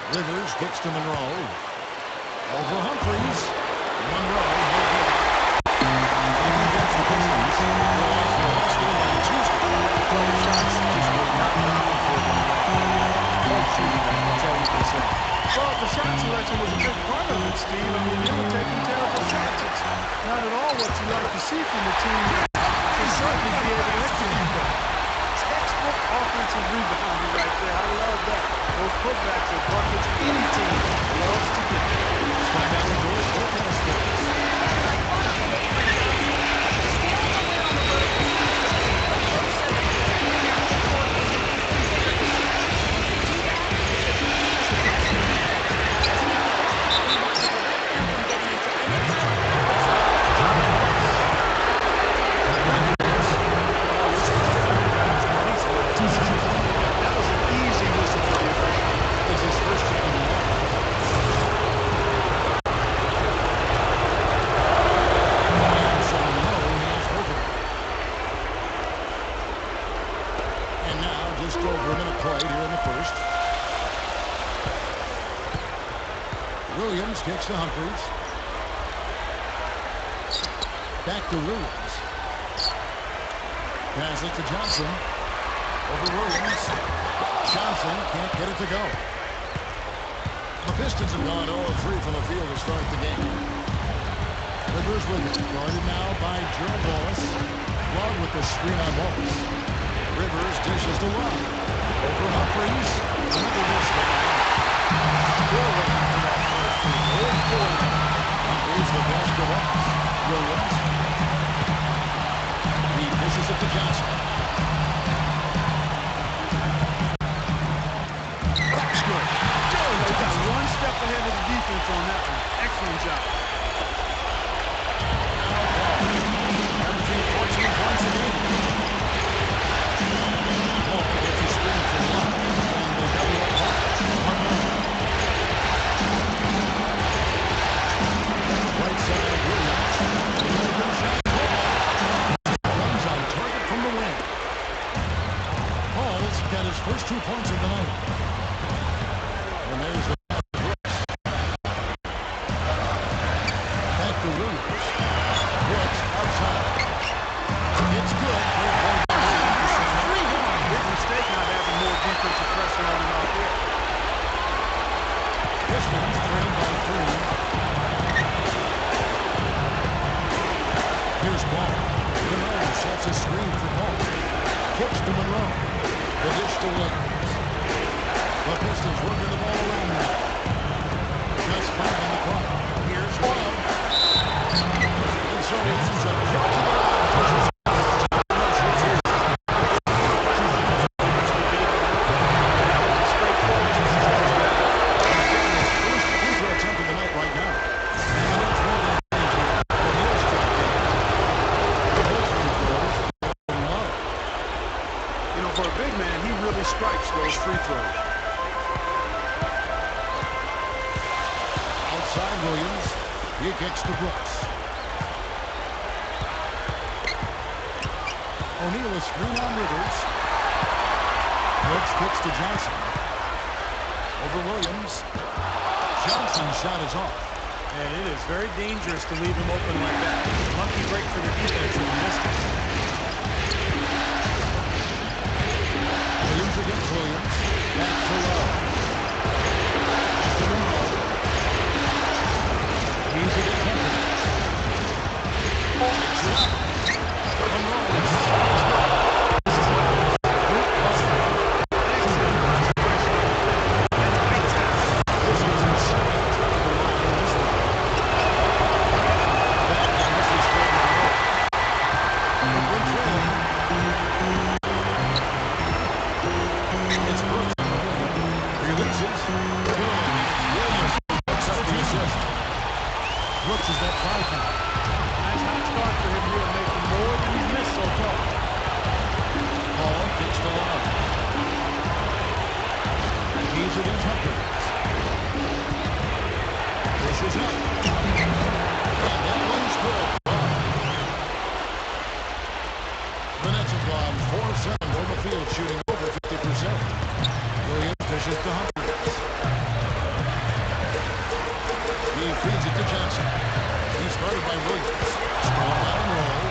Rivers gets to Monroe. Over Humphries. Monroe. He gets the Pistons. Well, the shot selection was a big part of it, Steve. I mean, they were taking terrible shots. It's not at all what you like to see from the team. To certainly be able to execute that. Textbook offensive rebounding right there. I love that. Those putbacks are buckets any team loves to get. Let's find out what George forecast is. Williams kicks to Humphries. Back to Williams. Pass it to Johnson. Over Williams. Johnson can't get it to go. The Pistons have gone 0-3 from the field to start the game. Rivers with it. Guarded now by Gerald Wallace. Love with the screen on Wallace. Rivers dishes to Love. Over Humphries. Another miss there. Still waiting for that. Humphries the best of us. Williams. He dishes it to Johnson. That's good. They got one step ahead of the defense on that one. Excellent job. Averaging 14 points a game. Walker gets a screen from Love. And the double up top. Right side of Williams. Runs on target from the wing. Paul's got his first 2 points of the night. And there's the back to Williams. Brooks outside. It's good. Big mistake not having more defensive pressure on him out there. Pistons trailing by 3. Here's Paul. Monroe sets a screen for Paul. Kicks to Monroe. The dish to Williams. The Pistons working the ball around now. Just 5 on the clock. Here's Love. And so it's a jump to the line. For a big man, he really strikes those free throws. Williams. He kicks to Brooks. O'Neal a screen on Rivers. Brooks kicks to Johnson. Over Williams. Johnson's shot is off. And it is very dangerous to leave him open like that. Lucky break for the defense in the distance. Williams against Williams. Back to Lowe. He's against Hunter. Brooks is that 5 count. Nice hot start for him here, making more than he's missed so far. Paul kicks to Love. And he's against Humphries. This is up. And that one's good. The Nets have gone 4-7 on the field, shooting over 50%. Williams dishes to Humphries. He feeds it to Johnson. He started by Williams. Strong out and roll.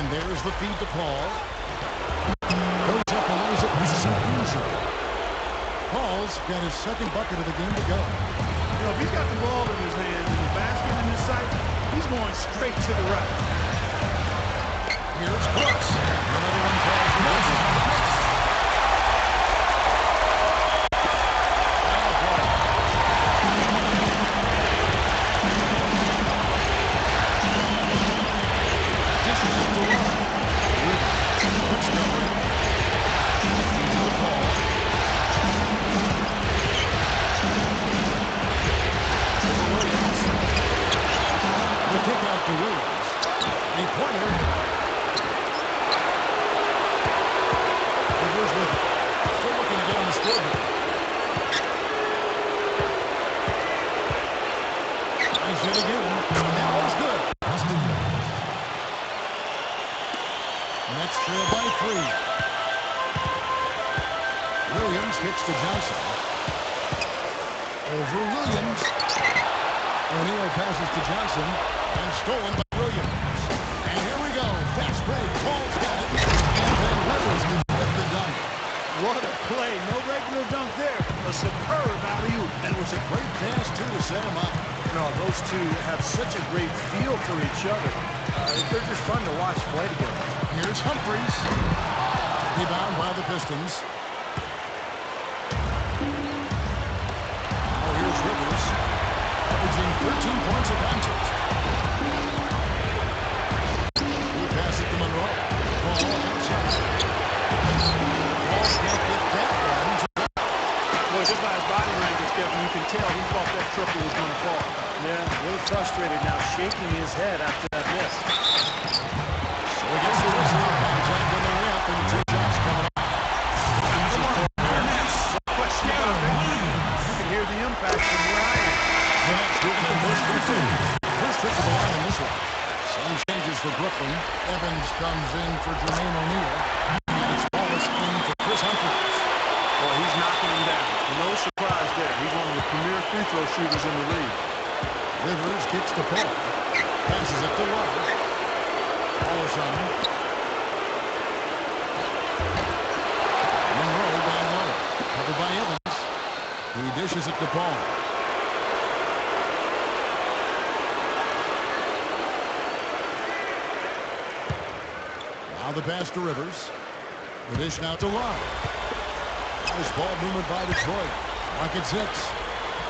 And there's the feed to Paul. Goes up and lays it with some injury. Paul's got his second bucket of the game to go. You know, if he's got the ball in his hand and the basket in his sight, he's going straight to the right. Here's Brooks. Another one falls for Brooks. Nets trail by 3. Williams kicks to Johnson. Over Williams. O'Neal passes to Johnson. And stolen by Williams. And here we go. Fast break. Paul's got it. And then Rivers can get the dunk. What a play. No regular dunk there. A superb alley-oop. And it was a great pass, too, to set him up. No, those two have such a great feel for each other. They're just fun to watch play together. Here's Humphries. Rebound by the Pistons. Now here's Rivers. Averaging 13 points a contest. He passes to Monroe. Ball outside. Ball can't get that one. Boy, just by his body language, Kevin, you can tell he thought that triple was going to fall. Yeah, a little frustrated now, shaking his head after that miss. So he gets the whistle. Contact in the ramp, and 2 shots coming up. No question about it. You can hear the impact from where I am. The Nets moving the first trip. First trip to the line in this one. Some changes for Brooklyn. Evans comes in for Jermaine O'Neal. And it's Wallace in for Chris Humphries. Well, he's knocking him down. No surprise there. He's one of the premier free throw shooters in the league. Rivers kicks to Paul. Passes it to Love. Wallace on him. Monroe down low. Covered by Evans. He dishes it to Paul. Now the pass to Rivers. The dish now to Love. Nice ball movement by Detroit. Rocket 6.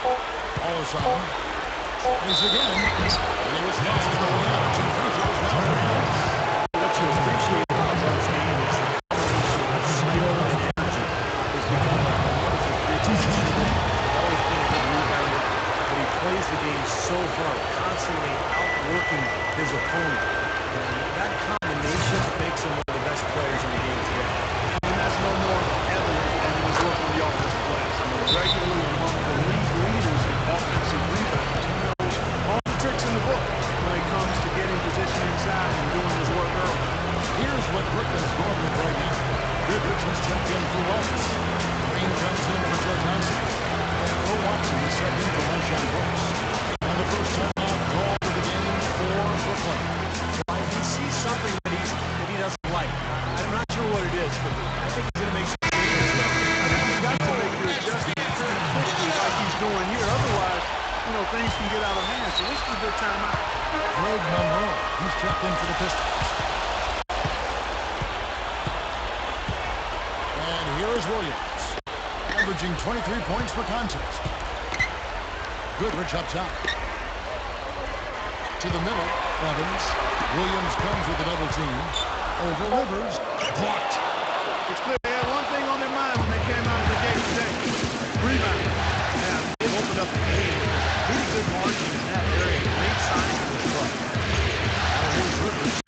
Wallace on him. Is again. And he was lost in the way out. 2 free throws now for him. What you appreciate about this game is the combination of skill and energy. He's become a wonderful creature. Always been a good rebounder, but he plays the game so hard, constantly outworking his opponent. And that combination makes him one of the best players in the game today. And that's no more evident than when he's working the offensive glass. I mean, regularly among the league leaders in things can get out of hand. So this is a good timeout. Greg Monroe, he's checked in for the Pistons. And here is Williams, averaging 23 points per contest. Goodrich up top. To the middle, Evans. Williams comes with a double team. Over Rivers, blocked. It's clear they had one thing on their mind when they came out of the gate today. Rebound. Yeah, they've opened up the game. Pretty good margin in that area. Great signs for the club. Now here's Rivers.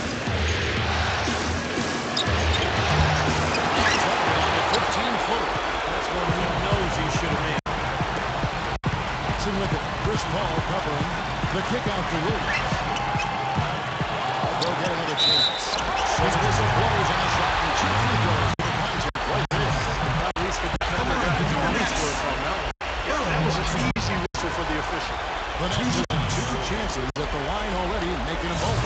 On the 15-footer. That's one he knows he should have made. Watson with it. Chris Paul covering. The kick out to Williams. They'll get another chance. His whistle blows on the shot and two free throws for the contact. Right there. At least the defender got his money's worth on that one. Yeah, that was an easy whistle for the official. The Nets have two chances at the line already, making them both.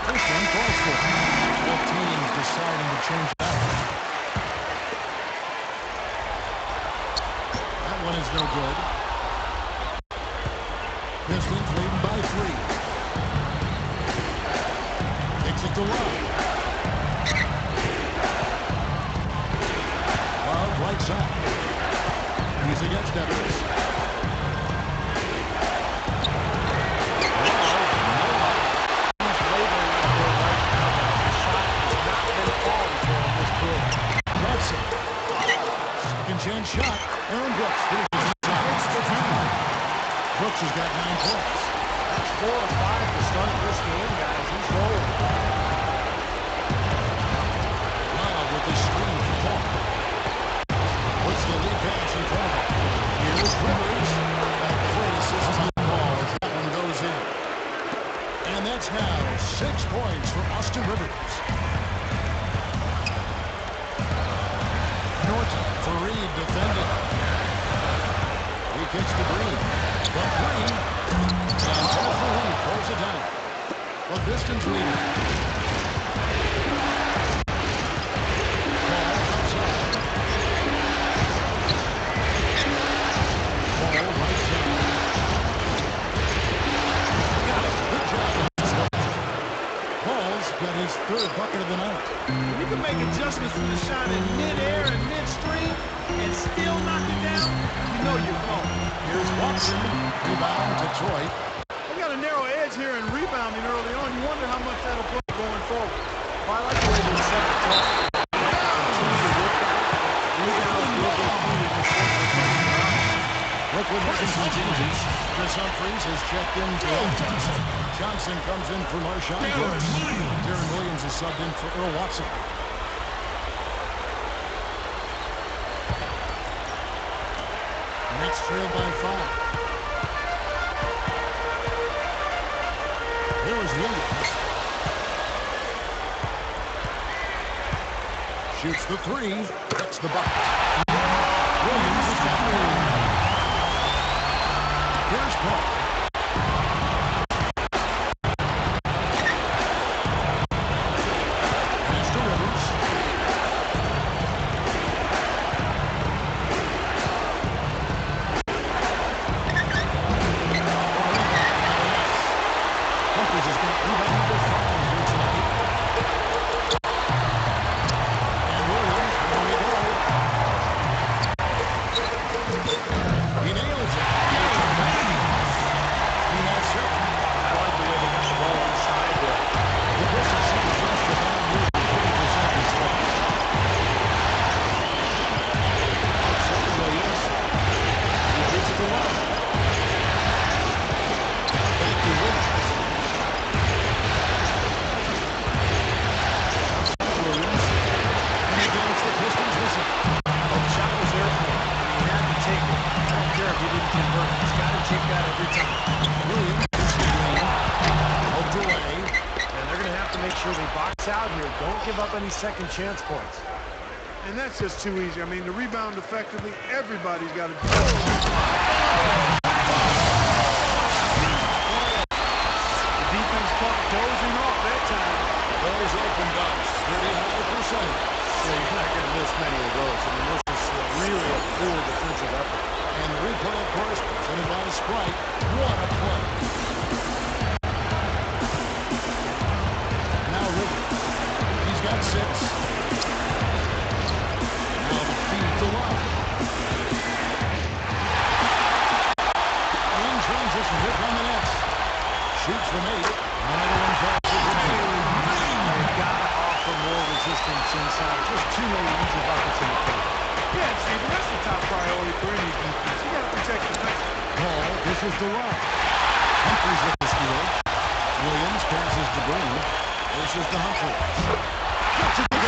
First one falls for it. Both teams deciding to change that. That one is no good. Pistons leading by 3. Takes it to Love. Love right side. He's against Evans. Second chance shot. Aaron Brooks finishes inside. The time. Brooks has got 9 points. That's 4 or 5 to start this game, guys. He's rolling. Love with the screen for Paul. Puts the lead pass in front of him. Here's Rivers. That great assist on the ball as that one goes in. And that's now 6 points for Austin Rivers. Norton for Reed defending. He kicks to Green. But Green, and Jennifer Reed pulls it down. The Pistons lead. Ball outside. Ball right side. Got it. Good job on this one. Paul's got his 3rd bucket of the night. You can make adjustments to the shot in mid-air and midstream and still knock it down. You know you're gone. Here's Watson. Rebound to Troy. They got a narrow edge here in rebounding early on. You wonder how much that'll play going forward. Well, I like the way they set the tone. Continue to work out. Rebound will be key in this one. Brooklyn making some changes. Chris Humphries has checked in to Johnson comes in for Marshawn Lewis. Darren Williams is subbed in for Earl Watson. Nets trailed by 5. Here's Williams. Shoots the 3. Gets the bucket. Williams is got the lead. Here's Paul. Pass to Rivers. Humphries has got rebound number 5 here tonight. And Williams, here we go. He nails it. He has 7. I like the way they got the ball inside there. The Pistons seem to trust the ball near 50% this way. Outside Williams. He gives it to Love. Back to Williams. Williams. And again, it's the Pistons missing. Oh, the shot was there for him. He had to take it. I don't care if he didn't convert. He's got to take that every time. Williams is the green. Poked away. And they're going to have to make sure they box out here. Don't give up any second chance points. And that's just too easy. I mean, to rebound effectively, everybody's got to do it. The defense caught dozing off that time. Those open dunks, 39%. So you're not going to miss many of those. I mean, this is really a poor defensive effort. And the replay, of course, presented by Sprite. What a play. Now Rivers. He's got 6. Now the feed to Love. In transition, here come the Nets. Shoots from 8. Another one falls to They've got to offer more resistance inside. Just too many easy buckets in the paint. Yeah, Steve, that's the top priority for any defense. You got to protect the paint. Paul dishes to Love. Humphries with the steal. Williams passes to Green. Dishes to Humphries. Gets it to the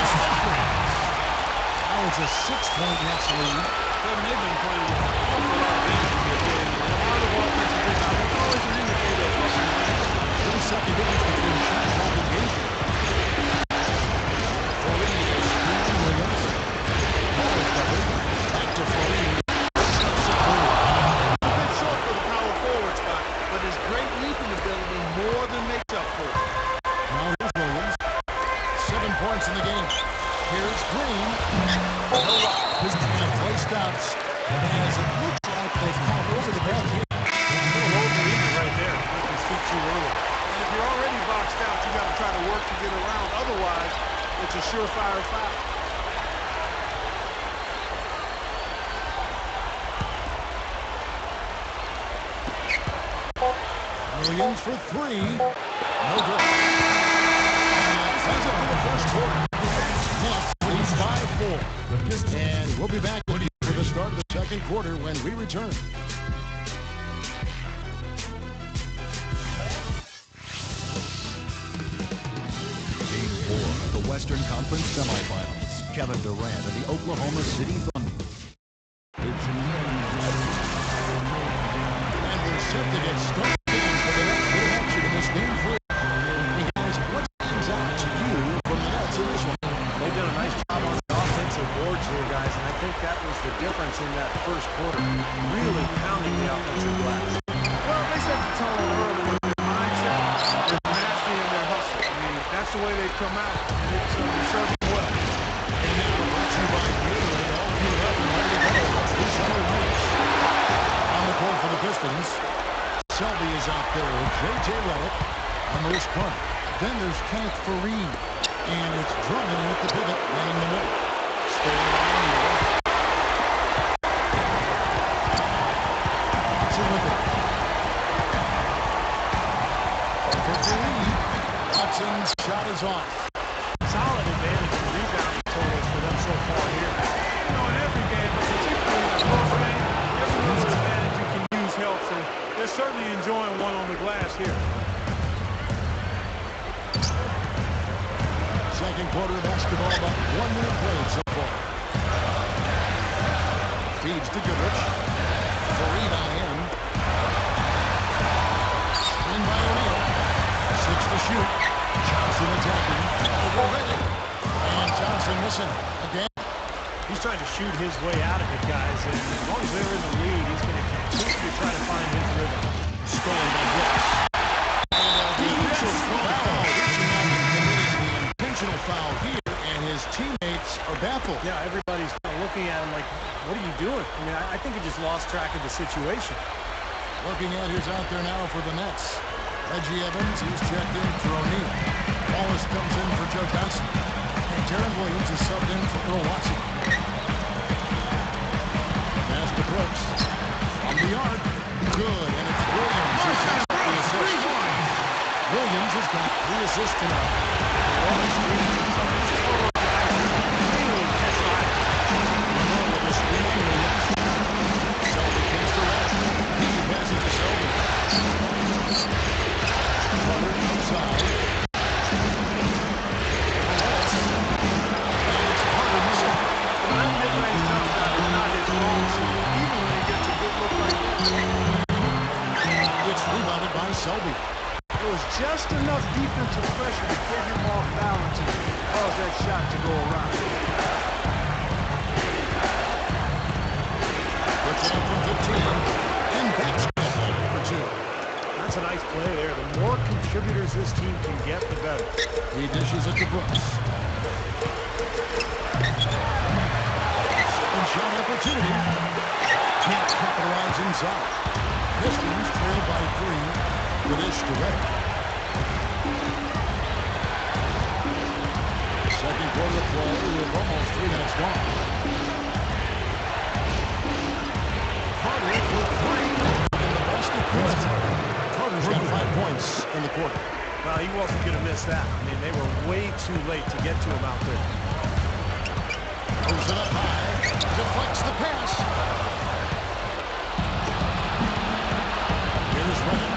Now it's a 6-point Nets lead. Kevin, they've been playing with an awful lot of energy. A lot of offensive rebound. It's always an indicator of what's going on. 30-second difference between shot clock and game. Florine is screening Williams. Ball is covered. Back to Florine. A bit short for the power forward spot, but his great leaping ability more than makes up for it. Now here's Williams. 7 points in the game. Here's Green. No luck. And play stops as it looks like they've come over the bench. A little overeager right there. Left his feet too early. And if you're already boxed out, you got to try to work to get around. Otherwise, it's a surefire foul. Williams for 3. No good. And sends it for the first quarter. Nets leads by 4. And we'll be back with you for the start of the second quarter when we return. Game 4 of the Western Conference semifinals. Kevin Durant and the Oklahoma City Thunder. And we're set to get started for the next bit of action in this game 3. Hey guys, what stands out to you from the Nets in this one? They've done a nice job on the offensive boards here, guys, and I think that was the difference in that first quarter. Really pounding the offensive glass. Well, they set the tone early with their mindset, their tenacity, and their hustle. I mean, that's the way they've come out, and it's served them well. And now brought to you by Gatorade, all fueled up and ready to go. That's the summer race. On the court for the Pistons, Selby is out there with J.J. Redick and Maurice Clark. Then there's Kenneth Faried, and it's Drummond at the pivot, running the middle. Staying on the Watson with it. For Faried, Watson's shot is off. Solid advantage in rebounding totals for them so far here. You know, in every game, but particularly in a close game, every little advantage you can use helps, and they're certainly enjoying one on the glass here. Second quarter of basketball, about 1 minute played so far. Feeds to Goodrich. Faried on him. In by O'Neal. 6 to shoot. Johnson attacking. Already. And Johnson missing again. He's trying to shoot his way out of it, guys, and as long as they're in the lead, he's going to continue to try to find his rhythm. Stolen by Brooks. The intentional foul. Reaching out and committing the intentional foul here, and his teammates are baffled. Yeah, everybody's kind of looking at him like, what are you doing? I mean, I think he just lost track of the situation. Looking at who's out there now for the Nets. Reggie Evans, he's checked in for O'Neal. Wallace comes in for Joe Johnson. And Jaron Williams is subbed in for Earl Watson. Pass to Brooks. On the arc. Good, and it's Williams who has the assist. Williams has got 3 assists tonight. Selby comes to left. He passes to Selby. Carter inside. And it's Carter missing. Well, that mid-range jump shot is not his strong suit, even when he gets a good look like that. It's rebounded by Selby. There was just enough defensive pressure to get him off balance and cause that shot to go around. Puts it up from 15. And that's good for 2. That's a nice play there. The more contributors this team can get, the better. He dishes it to Brooks. Second shot opportunity. south. Pistons trail by 3 with Ish to Reddick. Second quarter play with almost 3 minutes gone. Carter with 3 in the basket. Carter's got 5 points in the quarter. Well, he wasn't going to miss that. I mean, they were way too late to get to him out there. Moves it up high. Deflects the pass. Here's Reddick.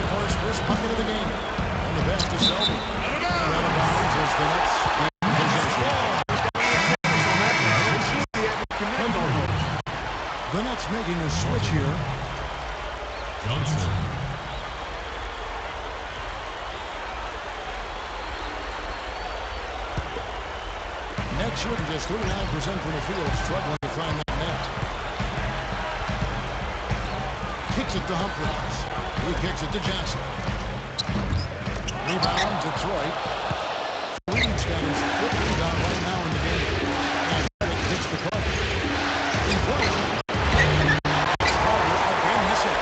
For his first bucket of the game. And the best is Selby. Out of bounds as the Nets in possession. The Nets making a switch here. Johnson. Nets shooting just 39% from the field, struggling to find that net. Kicks it to Humphries. He kicks it to Johnson. Rebound, Detroit. Reed's got his 5th rebound right now in the game. And Reddick hits the Carter. In play. Carter again missing.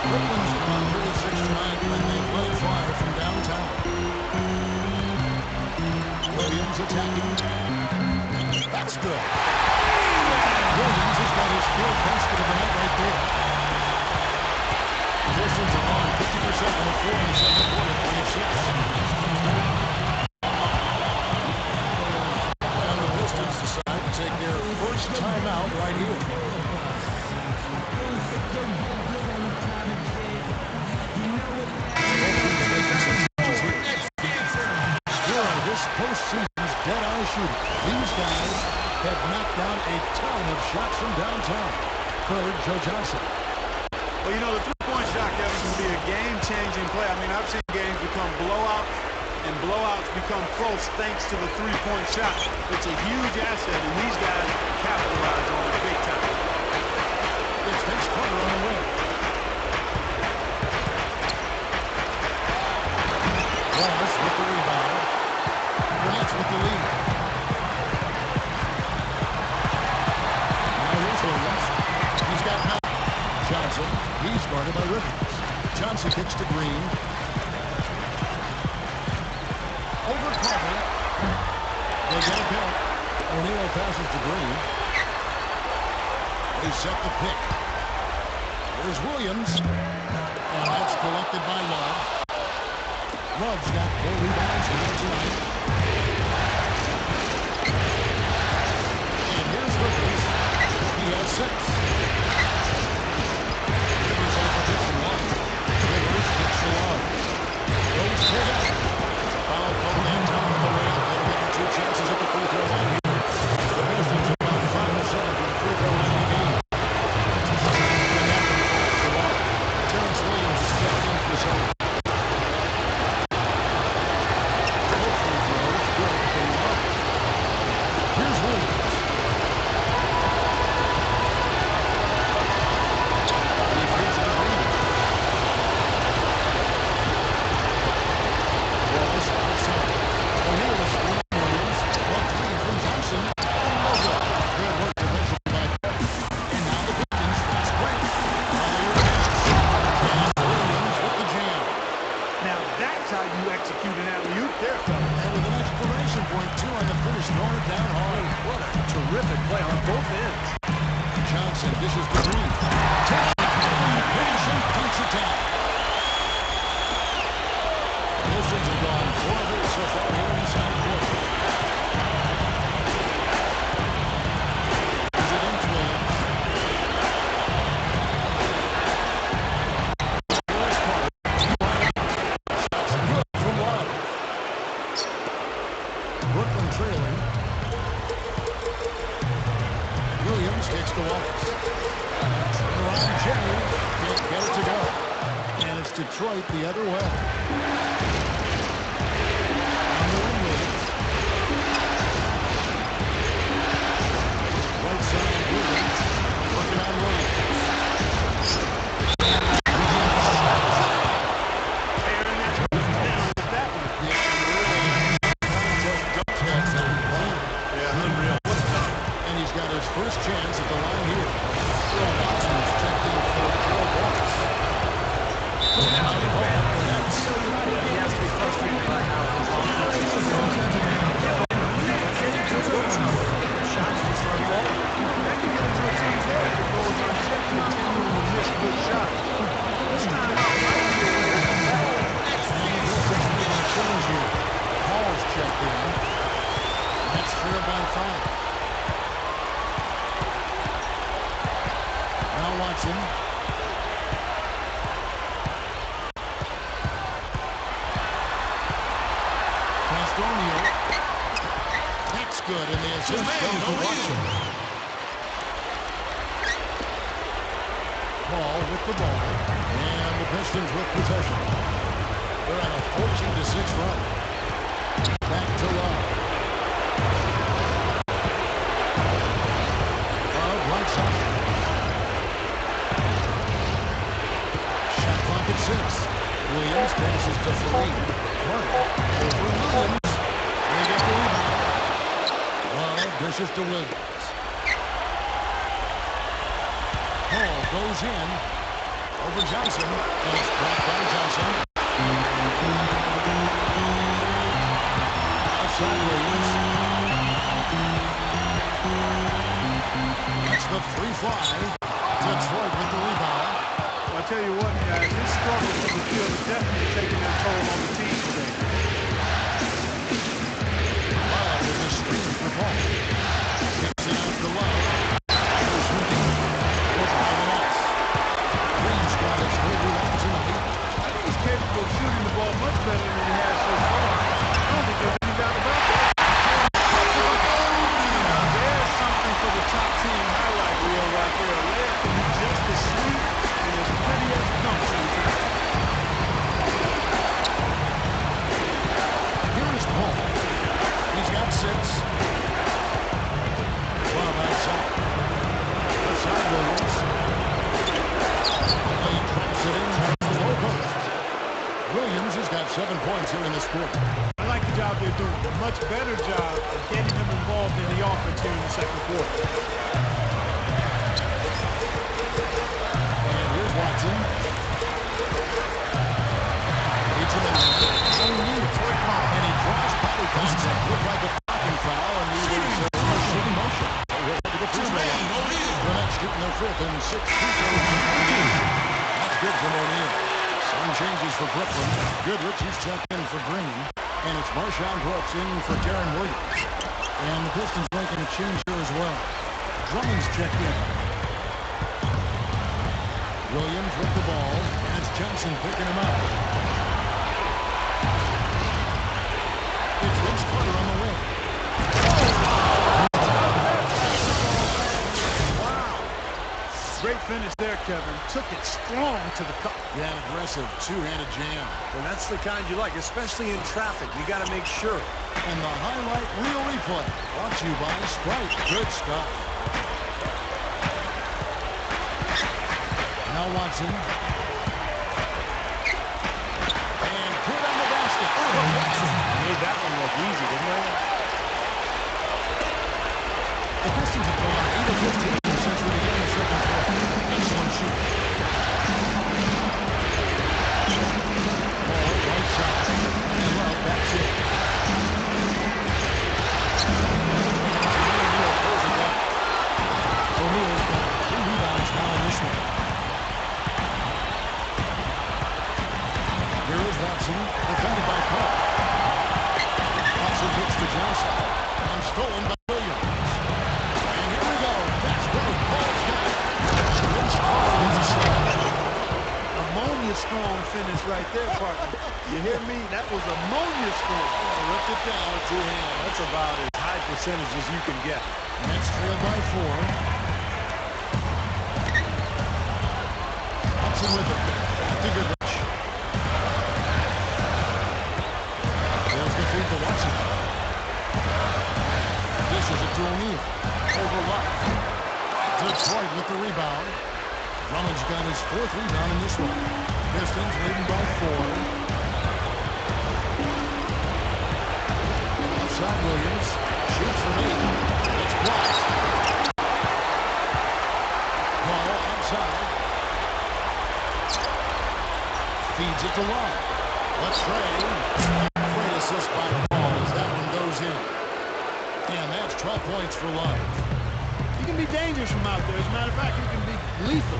Brooklyn's gone 36 tonight when they play far from downtown. Williams attacking. That's good. Williams has got his 4th basket of the night right there. Pistons are on 50% on the floor in the second quarter, 26. And the Pistons decide to take their first timeout right here. This postseason's dead-eye shooting. These guys have knocked down a ton of shots from downtown. Third, Joe Johnson. Well, you know, the three-point shot, Kevin, can be a game-changing play. I mean, I've seen games become blowouts, and blowouts become close thanks to the three-point shot. It's a huge asset, and these guys capitalize on it big time. It takes Carter on the win. Wallace with the rebound. The Nets with the lead. Now here's Williams. He's got Mount. Johnson. He's guarded by Rivers. Johnson kicks to Green. Over Carter. They get a pick. O'Neal passes to Green. They set the pick. There's Williams. And that's collected by Love. Love's got 4 rebounds here tonight. And here's Rivers. He has 6. Rivers off a different one. Rivers kicks to Love. Goes to that. Foul called downtown on the way up. They'll get the 2 chances at the free throw line here. The Pistons are about 5 of 7 from the free throw line in the game. Terrence Williams is stepped in for some. Here's Williams. He feeds his lead. Wallace outside. O'Neal is from Williams. 1-3 from Johnson. No good. Good work defensively by Perry. And now the Pistons. That's great. And Williams with the jam. Now that's how you execute an alley-oop there, fellas. And with an exclamation point, too, on the finish, throwing it down hard. What a terrific play on both ends. Johnson dishes to Green. Patient punch attack. Pistons have gone 4 of 8 so far here in the second quarter. Is it into Williams? First part. Shots good from Love. Brooklyn trailing. Williams kicks to Wallace. Ron Jerry can't get it to go. And it's Detroit the other way. On the wing, Williams. Right side, Williams. Working on Williams. Tearing that down with that one. Just ducks that sound. Yeah, unreal. And he's got his first chance at the line here. by 5. Now Watson. Castronio. That's good, and the assist goes to Watson. Paul with the ball. And the Pistons with possession. They're on a 14-6 run. Back to Love. Love right side. Shot clock at 6. Williams passes to Fareed. Carter over Williams. They get the rebound. Love dishes to Williams. Paul goes in over Johnson. And it's blocked by Johnson. Outside Williams. That's the free fly. Detroit with the rebound. I'll tell you what, guys, this struggle from the field is definitely taking their toll on the team today. Love with the screen for Paul. Kicks it out to Love. Goes shooting. Goes by the net. Green's got his third rebound tonight. I think he's capable of shooting the ball much better than he has so far. I don't think there's any doubt about that. There's something for the top team highlight reel right there. A layup can be just as sweet and as pretty as it comes sometimes. Here is Paul. He's got 6. Love outside. Outside Williams. He drops it in past the low post. Williams has got 7 points here in this quarter. I like the job they're doing. A much better job of getting them involved in the offense here in the second quarter. And here's Watson. Beats him in there. And he draws body contact. Looked like a blocking foul, and he was shooting motion. The Nets shooting their 5th and 6th. That's good from O'Neal. Some changes for Brooklyn. Goodrich, he's checked in for Green. And it's Marshawn Brooks in for Darren Williams. And the Pistons making a change here as well. Drummond's checked in. Williams with the ball. And it's Johnson picking him up. It's Vince Carter on the wing. Wow. Great finish there, Kevin. Took it strong to the cup. Yeah, aggressive two-handed jam. And that's the kind you like, especially in traffic. You got to make sure. And the highlight reel replay brought to you by Sprite. Good stuff. Now Watson. And put on the basket. Made that one look easy, didn't they? The Pistons have gone 8 of 15 since we began the second quarter. Excellent shooting. Ball right side. And Love backs in. O'Neal's got 3 rebounds now in this one. Here is Watson, defended by Paul. Watson hits to Johnson. And stolen by Williams. And here we go. That's where Paul's got it. Vince Carter with a shot. Ammonia storm finish right there, partner. You hear me? That was ammonia storm. Ripped it down with 2 hands. That's about as high percentage as you can get. Nets trailed by 4. Watson with it. Back to Goodrich. There's the feed to Watson. Dishes it to O'Neal. Over Love. Detroit with the rebound. Drummond's got his 4th rebound in this one. Pistons leading by 4. Outside Williams. Shoots from 8. It's blocked. Paul outside. Feeds it to Love. Let's Trey. Great assist by Paul as that one goes in. And that's 12 points for Love. You can be dangerous from out there. As a matter of fact, you can be lethal.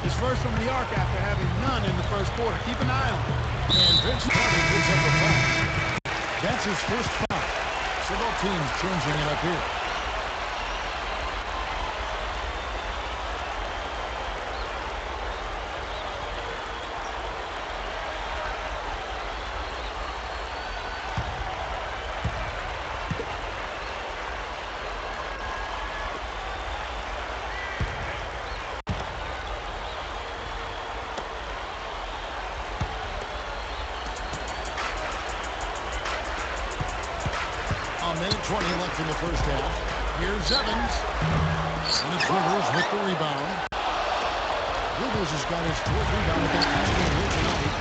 His first from the arc after having none in the first quarter. Keep an eye on him. And Vince Carter picks up a foul. That's his first foul. So both teams changing it up here. A minute 20 left in the first half. Here's Evans. And it's Rivers with the rebound. Rivers has got his 4th rebound with that last game here tonight.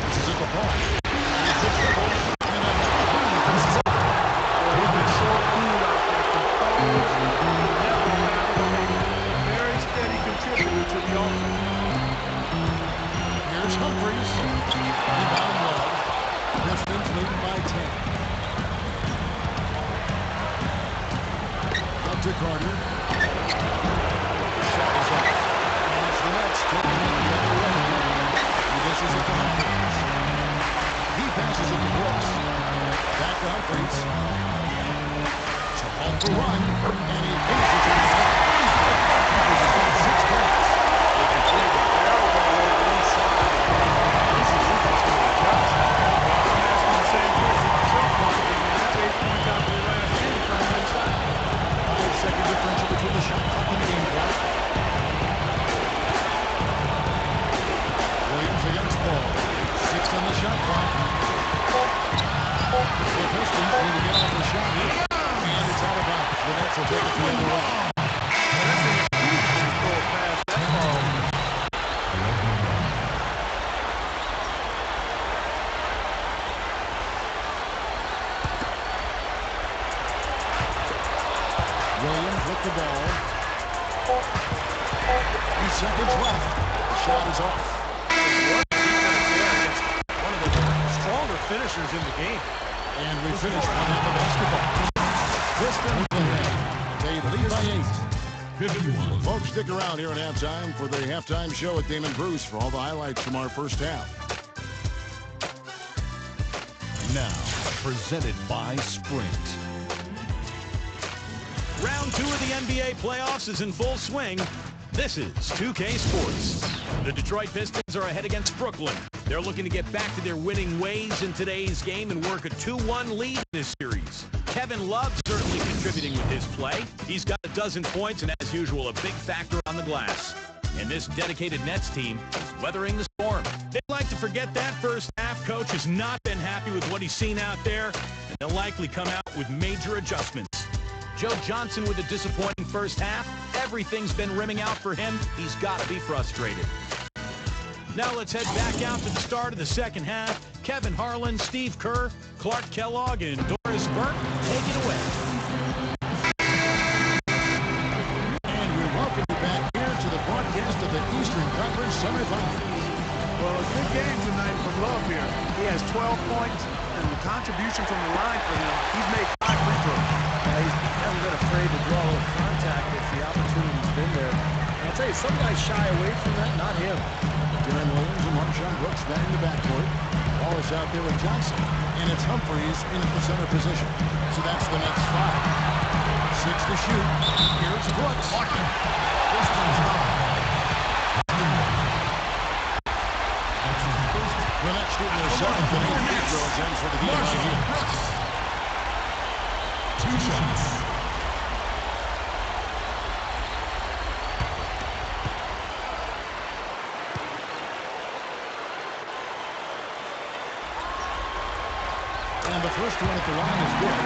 This is at the ball. And it's a dribble. And a misses it. He's been so cool out there. Composed. Never rattled. Very steady contributor to the offense. Here's Humphries. Rebound Love. Pistons leading by 10. Up to Carter. The shot is up. And it's the Nets taking it the other way. And this is at the Humphries. He passes it to Brooks. Back to Humphries. So off the run. And he finishes it. Humphries has got 6 points. They continue to barrel ball over inside. This is interesting to watch. I'm asking the same question myself, Mark. That's 8 points out of the last game coming inside. A 5-second differential between the shot clock and the game clock. Williams against Paul. 6 on the shot clock. The Pistons need to get off the shot here. And it's out of bounds. The Nets will take it the other way. That's a huge throw pass. That ball. Williams with the ball. 3 seconds left. The shot is off. What defense there against one of the stronger finishers in the game. And we finish one half of basketball. Pistons ahead. They lead by 8. 51. Folks, stick around here at halftime for the halftime show at Damon Bruce for all the highlights from our first half. Now, presented by Sprint. Round 2 of the NBA playoffs is in full swing. This is 2K Sports. The Detroit Pistons are ahead against Brooklyn. They're looking to get back to their winning ways in today's game and work a 2-1 lead in this series. Kevin Love certainly contributing with his play. He's got a dozen points and, as usual, a big factor on the glass. And this dedicated Nets team is weathering the storm. They'd like to forget that first half. Coach has not been happy with what he's seen out there, and they'll likely come out with major adjustments. Joe Johnson with a disappointing first half. Everything's been rimming out for him. He's got to be frustrated. Now let's head back out to the start of the second half. Kevin Harlan, Steve Kerr, Clark Kellogg, and Doris Burke take it away. And we welcome you back here to the broadcast of the Eastern Conference semifinals. Well, a good game tonight from Love here. He has 12 points, and the contribution from the line for him, he's made 5 free throws. He hasn't been afraid to draw a little contact if the opportunity's been there. And I'll tell you, some guys shy away from that, not him. Deron Williams and Marshawn Brooks back in the backcourt. Ball is out there with Johnson. And it's Humphries in at the center position. So that's the next 5. 6 to shoot. Here's Brooks. Pistons down. The Nets shooting their 7th and 8th free throws in for the game right here. 2 shots. And the first one at the line is good.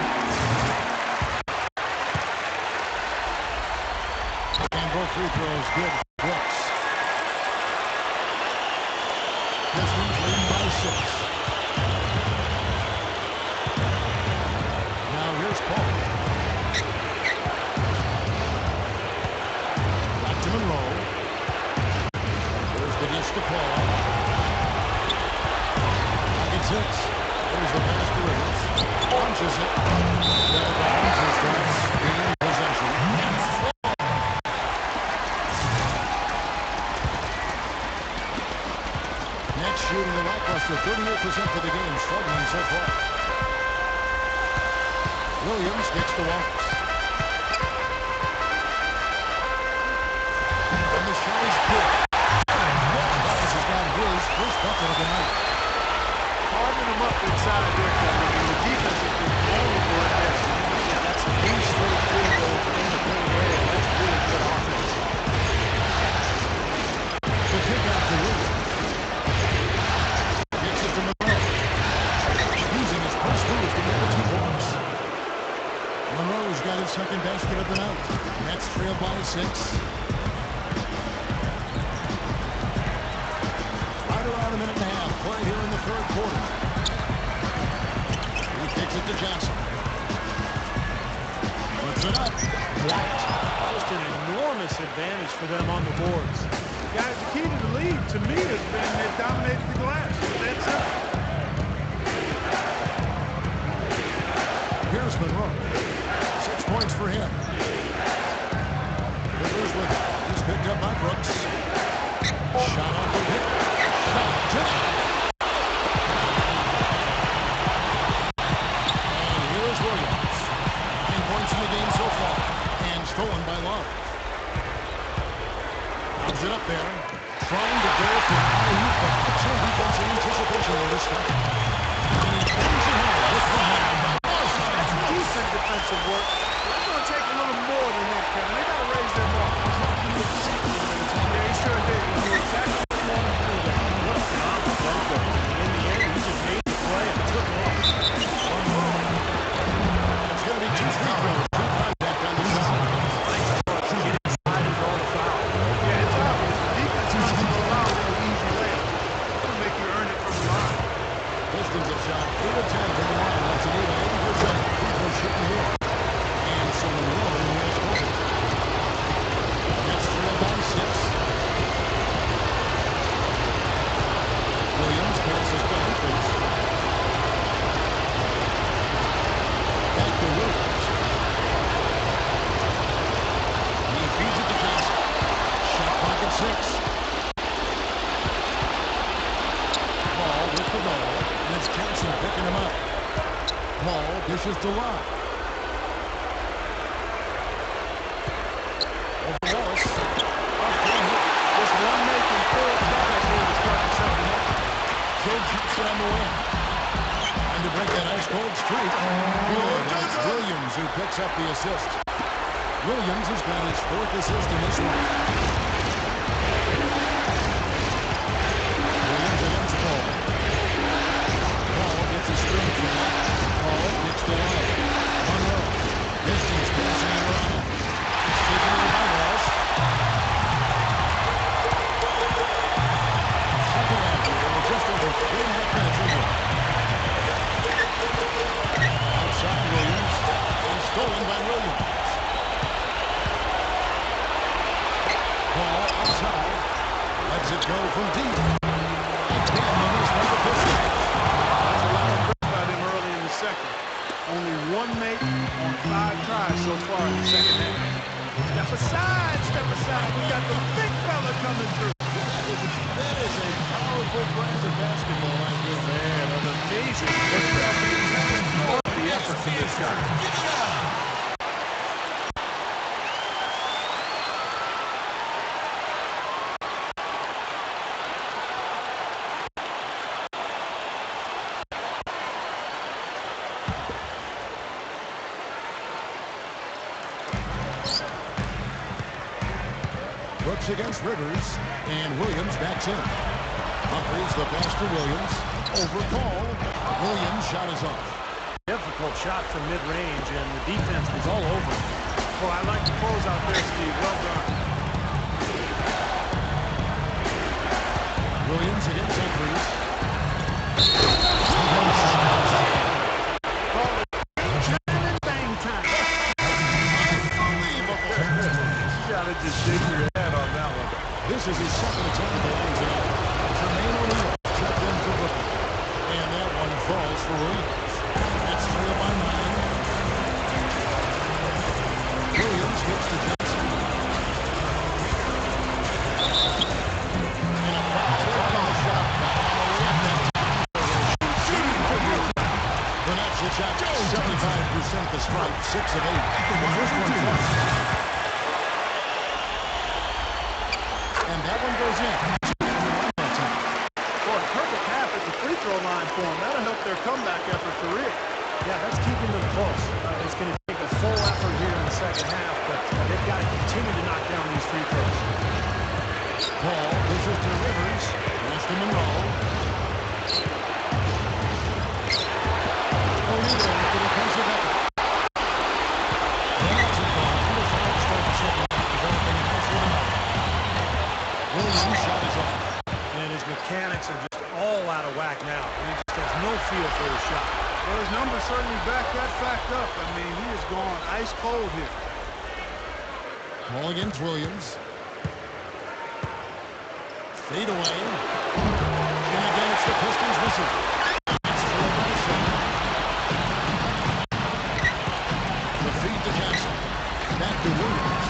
And both free throws good. Brooks. Pistons leading by 6. Now here's Paul. Back to Monroe. There's the dish to Paul. Pocket 6. There's the pass to Rivers. Launches it. Ball bounces. That's game possession. Nets shooting the lackluster 4% for the game, struggling so far. Williams gets the Wallace. And the shot is good. Wallace has got his first bucket of the night. Carving them up inside there, Kevin. I mean, the defense has been vulnerable at this. Yeah, that's a huge straight field goal in the paint area. That's really good offense. The kick out to Williams. Gets it to Monroe. Using his post move to get the 2 points. Monroe's got his second basket of the night. Nets trail by 6. Right around a minute and a half. Play here in the third quarter. He kicks it to Johnson. Puts it up. White. Just an enormous advantage for them on the boards. Guys, the key to the lead, to me, has been they've dominated the glass. That's simple. Here's Monroe. 6 points for him. Rivers with it. He's picked up by Brooks. Shot off the hit. Shot denied. And here's Williams. 9 points in the game so far. And stolen by Love. Lobs it up there. Trying to go for high-hoop, but excellent defense and anticipation on this stuff. And he comes ahead with the hand. That's decent defensive work. They're going to take a little more than that, Kevin. They got to raise their bar. Yeah, he sure did. He knew exactly what he wanted to do there. What a phenomenal dunk, though. In the end, he just made the play and took off. It's going to be 2 free throws. 2 contact on the shot. Nice touch. Get inside and draw the foul. Yeah, it's obvious. The defense comes to the foul with an easy layup. It's going to make you earn it from the line. Pistons have shot 8 of 10 from the line. That's an 80%. Free throw shooting here. And so Monroe in the last quarter. Nets trail by 6. Williams passes to Humphries. Back to Williams. He feeds it to Johnson. Shot clock at 6. Paul with the ball. And it's Johnson picking him up. Paul dishes to Love. Over Wallace. Just one making 4 shots here to start the second half. Kidd keeps it on the wing. And to break that ice-cold streak. Good. That's Williams who picks up the assist. Williams has got his 4th assist in this one. Williams against Paul. Paul gets a string from it. Paul gets the line. Monroe. Pistons passing it around. It's taken away by Walsh. Second half here with just over 3.5 minutes in here. Outside Williams. And stolen by Williams. Paul outside. Lets it go from deep. Again, on this one, the Pistons. That's a lot of grip by them early in the second. Only 1 make on 5 tries so far in the second half. Step aside, step aside. We got the big fella coming through. That is a powerful brand of basketball right here. Man, an amazing look at the effort from this guy. Brooks against Rivers, and Williams backs in. Humphries the pass to Williams. Over Paul. Williams' shot is off. Difficult shot from mid-range, and the defense was all over him. Boy, I like the close out there, Steve. Well done. Williams against Humphries. Call it gentleman bang time. You gotta just shake your head on that one. This is his second attempt at the line tonight. Jermaine O'Neal checked in for Brooklyn. And that one falls for Williams. That's 3 by 9. Williams gets to Johnson. And a foul on the shot. the shot. 75% the strike. 6 of 8. The first one flush. And that one goes in. Boy, perfect half at the free throw line for them. That'll help their comeback effort for real. Yeah, that's keeping them close. It's going to take a full effort here in the second half, but they've got to continue to knock down these free throws. Paul pushes to Rivers. Pass to Monroe. O'Neal with the defensive effort. Johnson ball. Under 5 to start the second half. Developing a nice rhythm. Williams' shot is off. And his mechanics are just all out of whack now. He just has no feel for his shot. Well, his numbers certainly back that fact up. I mean, he is gone ice cold here. Ball against Williams. Fade away. And again, it's the Pistons missing. That's 4 by 7. The feed to Jackson. Back to Williams.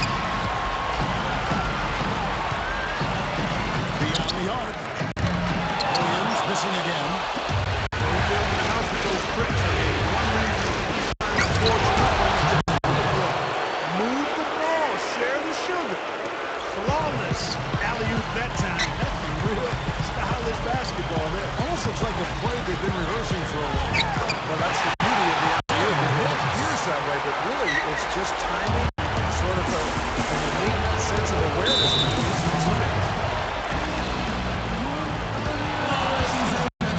Beyond the arc. Williams missing again. They're building the house with those bricks. I mean, one reason he's fortunate move the ball, share the sugar. Flawless alley-oop that time. That's real stylish basketball there. Almost looks like a play they've been rehearsing for a while. Well, that's the beauty of the alley-oop. It appears that way, but really it's just timing, sort of an innate sense of awareness when he needs to swim it.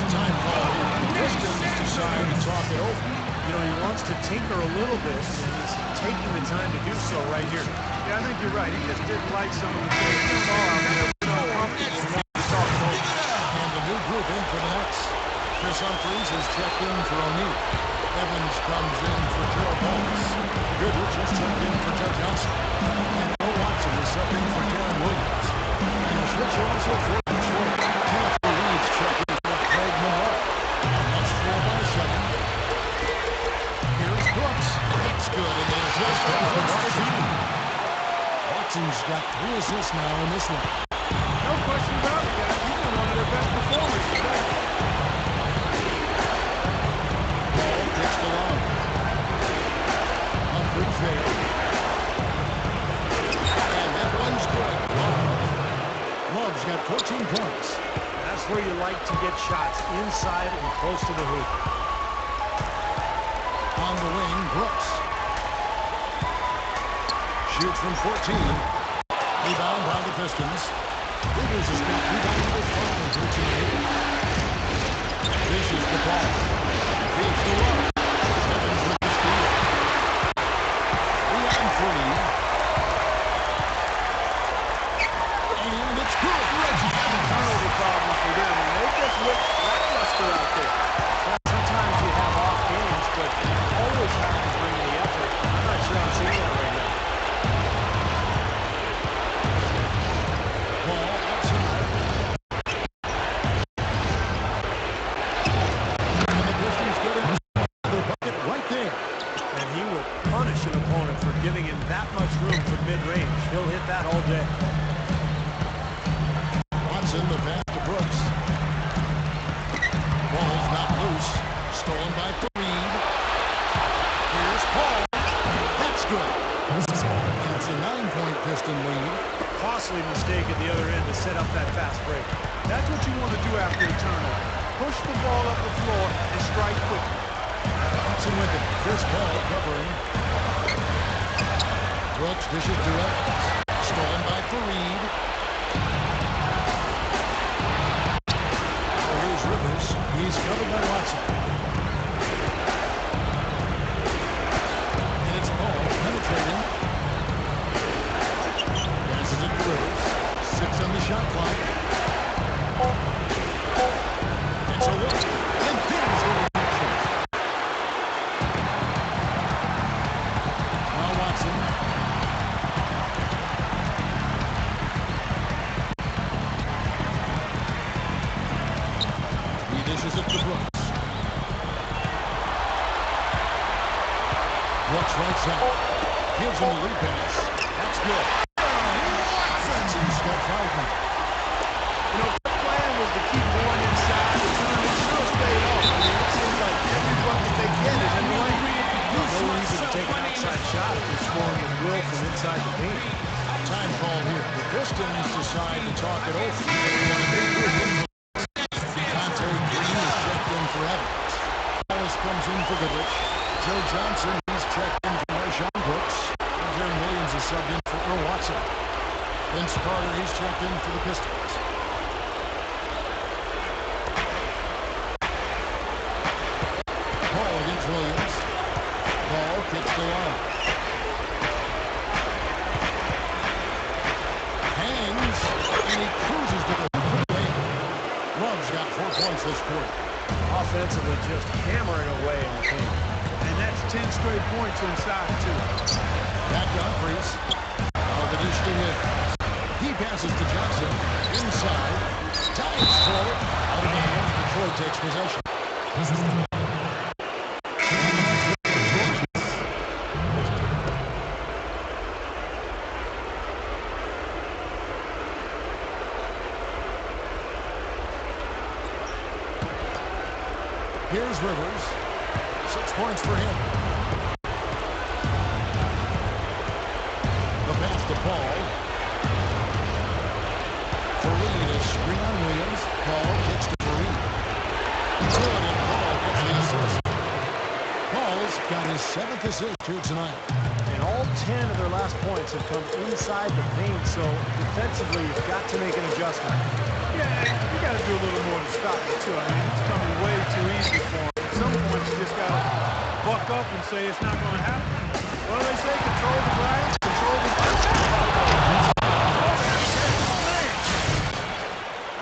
Time call here. The Pistons decide to talk it over. You know, he wants to tinker a little bit, and he's taking the time to do so right here. Yeah, I think you're right. He just didn't like some of the things he saw out there. So comfortable and wanted to talk it over. And the new group in for the Nets. Chris Humphries has checked in for O'Neal. Evans comes in for Gerald Holmes. Goodrich has checked in for Ted Johnson. And Bill Watson is subbing for Darren Williams. And the switch also for Detroit. Timothy Reed's checked in for Craig Monroe. That's 4 by 7. Here's Brooks. That's good. And they just for Watson's got 3 assists now in this one. No question about it, guys. He's been one of their best performers today. Ball pitched along. Humphrey failed. And that one's good. Love's got 14 points. That's where you like to get shots, inside and close to the hoop. On the wing, Brooks. Shoots from 14. Rebound by the Pistons. Rivers has got rebound number 5 for tonight. Dishes the ball. Feeds the Love. Evans with the steal. 3 on 3. And it's good. Turnover problem for them. And they just look lackluster out there. Well, sometimes you have off games, but you always have to bring the effort. I'm not sure I'm seeing that right now. Ball outside. And the Pistons get him the bucket right there. And he will punish an opponent for giving him that much room from mid-range. He'll hit that all day. Watson, the pass to Brooks. Ball's not loose. Stolen by Reed. Here's Paul. That's good. And it's a 9-point Piston lead. Costly mistake at the other end to set up that fast break. That's what you want to do after a turnover. Push the ball up the floor and strike quickly. Watson with it. Chris Paul covering. Brooks dishes to Evans. Stolen by Reed. Here's Rivers. He's covered by Watson. And it's Paul penetrating. Passes it to Rivers. 6 on the shot clock. It's a look. And Giddens will reach it. Now Watson. He dishes it to Brooks. Brooks right side. Gives him a lead pass. That's good. Watson step 5 now. You know, the plan was to keep going inside. The turn should have stayed off. I mean, it seems like every bucket they get is take an outside shot if you're scoring with will from inside the paint. Time call here. The Pistons decide to talk it over. Dante Green is checked in for Evans. Wallace comes in for Goodrich. Joe Johnson is checked in for Marshawn Brooks. And Darren Williams is subbed in for Earl Watson. Vince Carter, he's checked in for the Pistons. Paul against Williams. Paul kicks the line. Hangs, and he cruises to the lane. Love's got 4 points this quarter. Offensively, just hammering away in the paint. And that's 10 straight points inside, too. Back to Humphries. The dish to him. He passes to Johnson. Inside. Ties for it. Out of bounds. Detroit takes possession. Here's Rivers. 6 points for him. The pass to Paul. Fareed is screen on Williams. Paul kicks to Fareed. Good, and Paul gets the assist. Paul's got his 7th assist here tonight. And all 10 of their last points have come inside the paint, so defensively you've got to make an adjustment. Yeah, you got to do a little more to stop it, too. I mean, it's coming way too easy for him. At some point, you just got to buck up and say it's not going to happen. Well, they say control the glass, control the glass.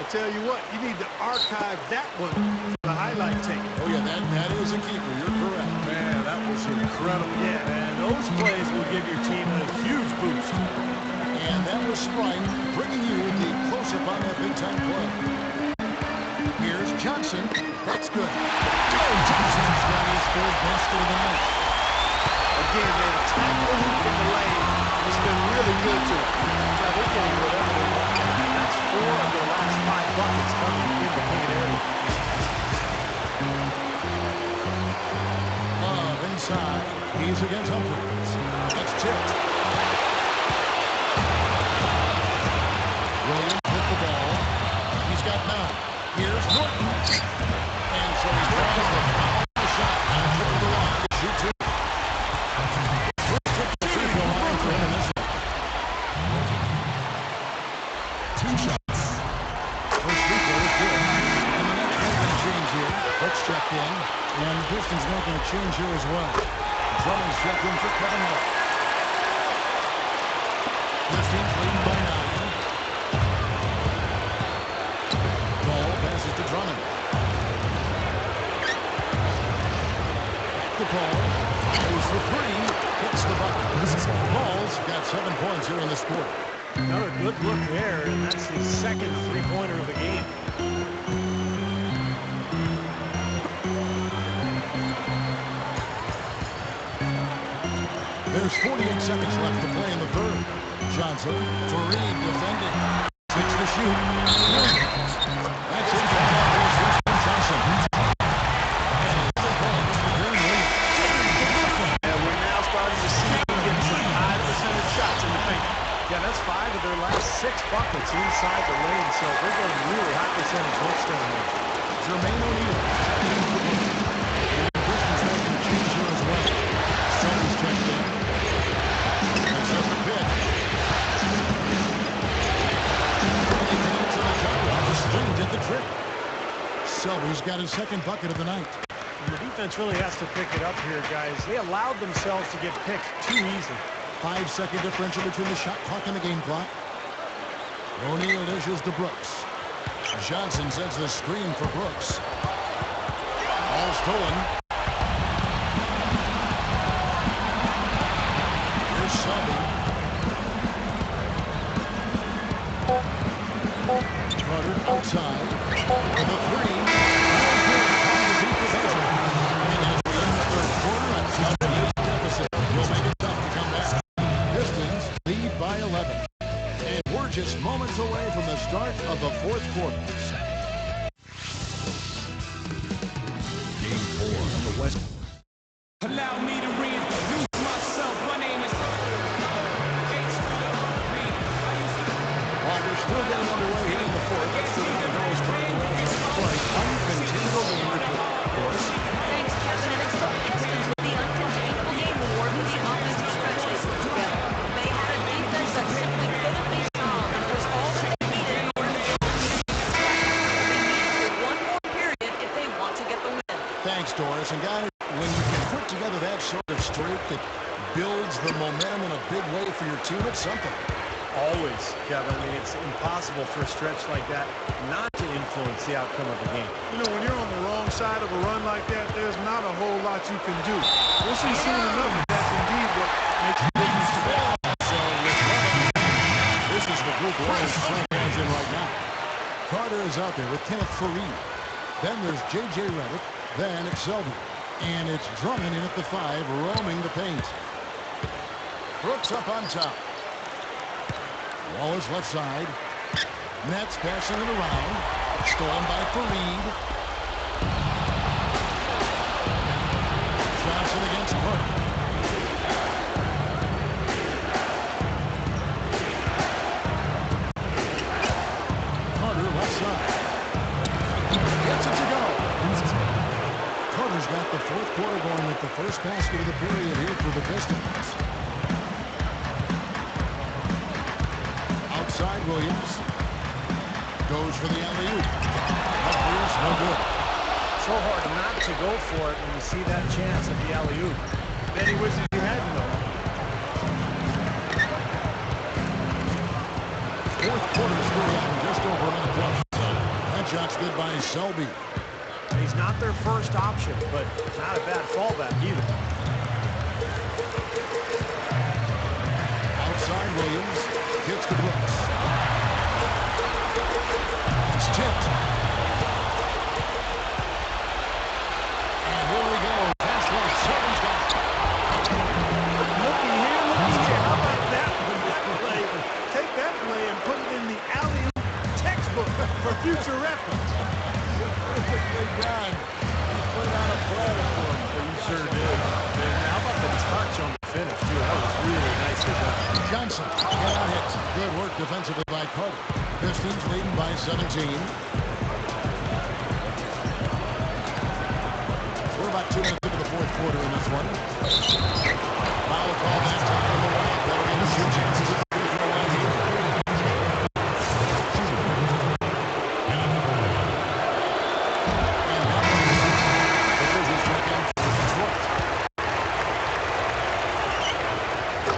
I tell you what, you need to archive that one for the highlight tape. Oh, yeah, that is a keeper. You're correct. Man, that was incredible. Yeah, man, those plays will give your team a huge boost. And that was Sprite bringing you the close-up on that big-time play. Here's Johnson. That's good. Joe Johnson's got his 3rd basket of the night. Again, man, attack the hoop from the lane. It's been really good to him. Now they're getting whatever they want. That's 4 of their last 5 buckets coming in the paint area. Love inside. He's against Humphries. It's tipped. Williams with the ball. He's got 9. Here's Norton. And so he tries to foul the shot. And a trip to the line to shoot 2. First trip to the free throw line for him in this one. 2 shots. First free throw is good. And the next one going to change here. Brooks checked in. And the Pistons not going to change here as well. Drummond's checked in for Kevin Love. Pistons leading by 9. Ball passes to Drummond. The ball goes for 3. Hits the bucket. Ball's got 7 points here in this quarter. Another good look there, and that's his 2nd three-pointer of the game. There's 48 seconds left to play in the 3rd. Johnson, Fareed defending. 6 to shoot. That's it. Johnson. And we're now starting to see them get some high percentage shots in the paint. Yeah, that's 5 of their last 6 buckets inside the lane, so they're getting really high percentage looks down there. Jermaine O'Neal. And the Pistons not going to change here as well. Selby's checked in. Picks up the pick. Spring did the trick. Selby's got his 2nd bucket of the night. And the defense really has to pick it up here, guys. They allowed themselves to get picked too easy. 5-second differential between the shot clock and the game clock. O'Neal dishes to Brooks. Johnson sets the screen for Brooks. Ball stolen. Here's Selby. Carter outside. With a 3. And as we end the 3rd quarter, a 7-8 deficit will make it tough to come back. Pistons lead by 11. And we're just moments away from the start of the 4th quarter. Game 4 of the West. Allow me to reintroduce myself. Thanks, Doris. And guys, when you can put together that sort of streak that builds the momentum in a big way for your team, it's something. Always, Kevin. I mean, it's impossible for a stretch like that not to influence the outcome of the game. You know, when you're on the wrong side of a run like that, there's not a whole lot you can do. We'll see soon enough if that's indeed what makes the difference today. So with this is the group line Frank has in right now. Carter is out there with Kenneth Faried. Then there's J.J. Redick. Then it's Selby. And it's Drummond in at the 5, roaming the paint. Brooks up on top. Wallace left side. Nets passing it around. Stolen by Faried. Johnson against Carter. Carter left side. Gets it to go. Carter's got the fourth quarter going with the first basket of the period here for the Pistons. Outside Williams. Goes for the alley-oop. No good. So hard not to go for it when you see that chance at the alley-oop. Then he wishes he hadn't, though. Fourth quarter score in just over a minute plus. That shot's good by Selby. He's not their first option, but not a bad fallback either. Outside Williams. Gets to Brooks. It's tipped. And here we go. Pass left. Selby's got it. Looking here, looking here. How about that play? Take that play and put it in the alley-oop textbook for future reference. Perfectly done. He put on a platter for him. He sure did. And how about the touch on the finish, too? That was really nicely done. Johnson cannot hit. Good work defensively by Carter. Pistons leading by 17. We're about 2 minutes into the fourth quarter in this one. Foul call that time on the way. That'll give us 2 chances at the free throw line here.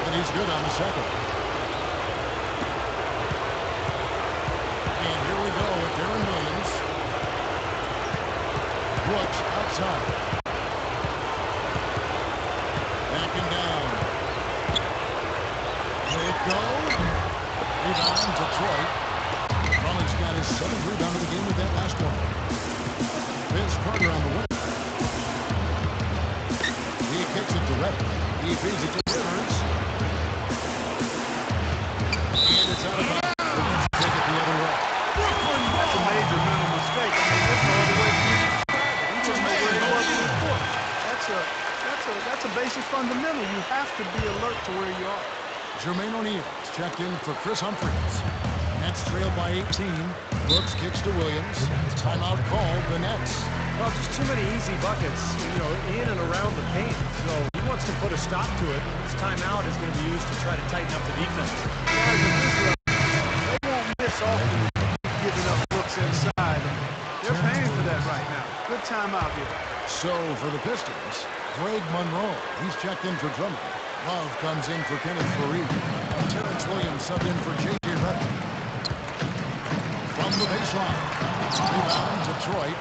He's good on the second. And here we go with Darren Williams. Brooks outside. Backing down. Let it go. Rebound Detroit. Drummond's got his 7th rebound of the game with that last one. Vince Carter on the wing. He kicks it to Redick. He feeds it to Rivers. And it's out of bounds. Take it the other way. That's a major mental mistake. I mean, there's no other way to describe it. He just made where he was in the court. That's a basic fundamental. You have to be alert to where you are. Jermaine O'Neal is checked in for Chris Humphries. Nets trailed by 18. Brooks kicks to Williams. Timeout called the Nets. Well, just too many easy buckets, you know, in and around the paint. So he wants to put a stop to it. This timeout is going to be used to try to tighten up the defense. They won't miss often giving up looks inside. They're paying for that right now. Good timeout here. So for the Pistons, Greg Monroe. He's checked in for Drummond. Love comes in for Kenneth Faried. Terrence Williams subbed in for J.J. Redick. From the baseline. Rebound Detroit.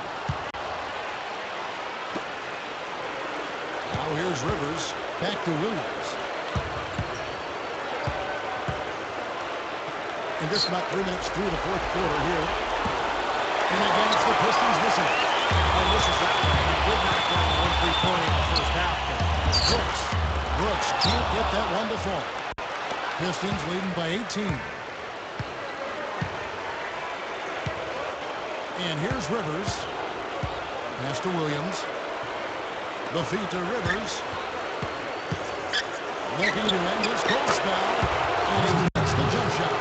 Now here's Rivers. Back to Williams. And just about 3 minutes through the fourth quarter here. And against the Pistons missing. And this is that one. He did not get one three-pointer in the first half. Brooks can't get that one to fall. Pistons leading by 18. And here's Rivers. Pass to Williams. The feed to Rivers. Looking to end his cold spell. And he gets the jump shot.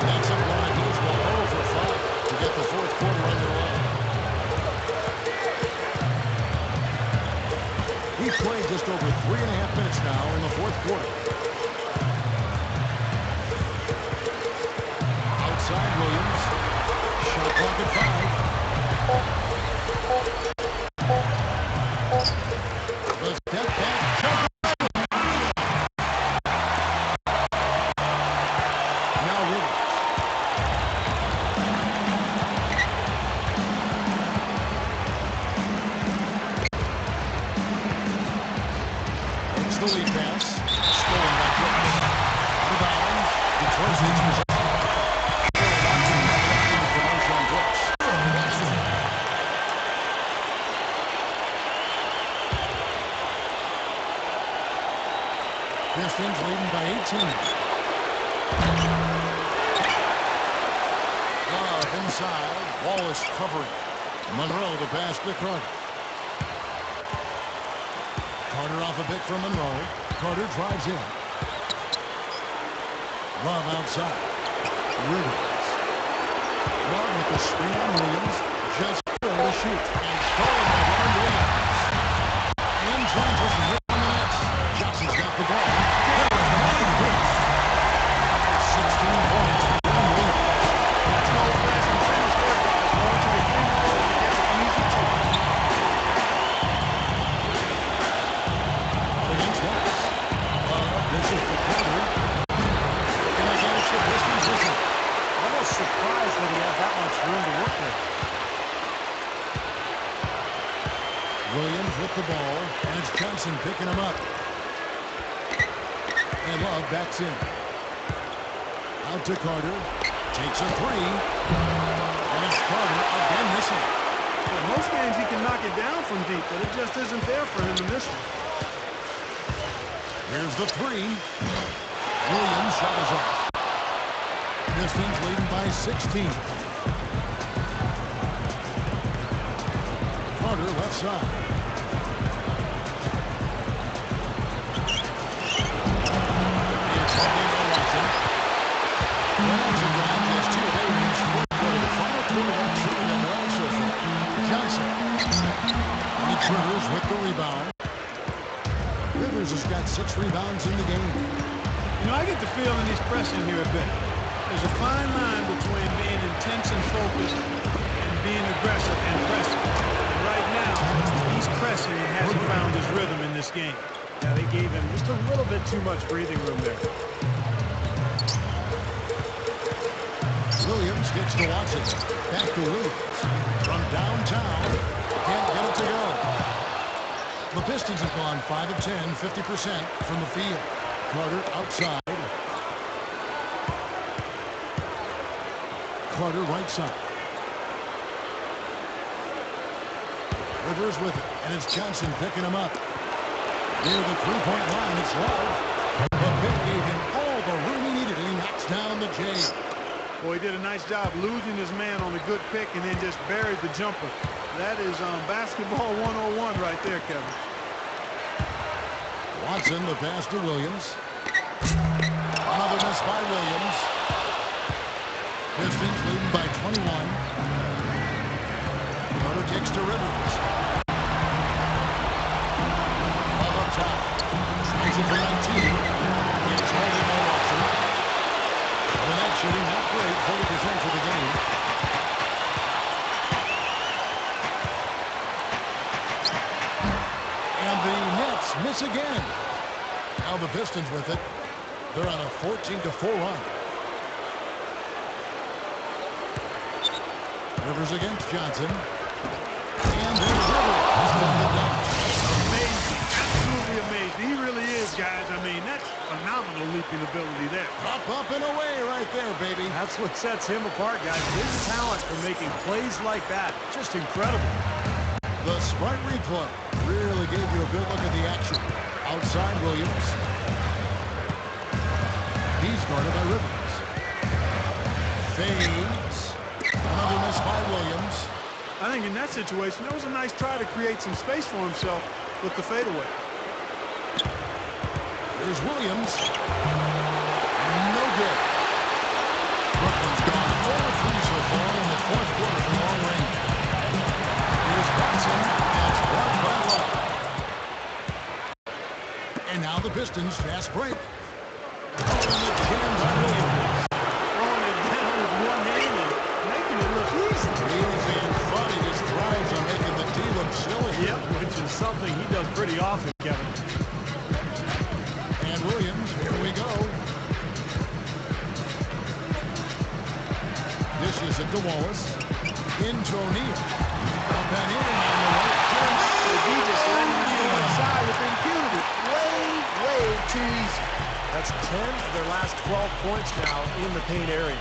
That's a blind. He's 1-0 for 5 to get the fourth quarter underway. He played just over 3.5 minutes now in the fourth quarter. Outside Williams. Shot clock at 5. the lead pass. Stolen by Brooks. Out of bounds. Detroit's in position. Pistons leading by 18. Love inside. Wallace covering. Monroe the pass to Carter. Carter off a bit from Monroe. Carter drives in. Love outside. Rivers. Love with the screen on Williams. Just for the shoot. And stolen by Robert Williams. In transition. Johnson's got the ball. 16 points. That's no flash and finish there, guys. Going to the free throw to get an easy two. Against Wallace. This is the Carter. And against the Pistons. Listen. Almost surprised that he had that much room to work with. Williams with the ball. And it's Johnson picking him up. And Love backs in. Out to Carter. Takes a three. And it's Carter again missing. Well, most games he can knock it down from deep, but it just isn't there for him in this one. Here's the three. Williams shot is off. Pistons leading by 16. Carter left side. Rivers with the rebound. Rivers has got 6 rebounds in the game. You know, I get the feeling he's pressing here a bit. There's a fine line between being intense and focused and being aggressive and pressing. And right now, he's pressing and hasn't found his rhythm in this game. Yeah, they gave him just a little bit too much breathing room there. Williams gets to Watson. Back to Williams. From downtown. Can't get it to go. The Pistons have gone 5 of 10, 50% from the field. Carter outside. Carter right side. Rivers with it. And it's Johnson picking him up. Near the three-point line, it's Love. The pick gave him all the room he needed, and he knocks down the J. Boy, he did a nice job losing his man on a good pick and then just buried the jumper. That is basketball 101 right there, Kevin. Watson, the pass to Williams. Another miss by Williams. Pistons leading by 21. Carter kicks to Rivers. Love up top. Tries it for 19. It's holding by Watson. With that shooting, not great. 40% for the game. And the Nets miss again. Now the Pistons with it. They're on a 14-4 run. Rivers against Johnson. And there's Rivers. Amazing. Absolutely amazing. He really is, guys. I mean, that's phenomenal leaping ability there. Up and away right there, baby. That's what sets him apart, guys. His talent for making plays like that. Just incredible. The smart replay really gave you a good look at the action. Outside Williams. He's guarded by Rivers. Fades. Another miss by Williams. I think in that situation, that was a nice try to create some space for himself with the fadeaway. There's Williams. No good. Brooklyn's gone 4 3 so far in the fourth quarter from long range. Here's Watson. That's blocked by Love. And now the Pistons fast break. Oh, and it's jammed by Williams. Throwing it down with one hand and making it look easy. Easy and fun. He just drives on making the D look silly. Yep, which is something he does pretty often, Kevin. And Williams, here we go. Dishes it to Wallace. Into O'Neal. Up and in on the right. He just letting you inside with impunity. Way their last 12 points now in the paint area.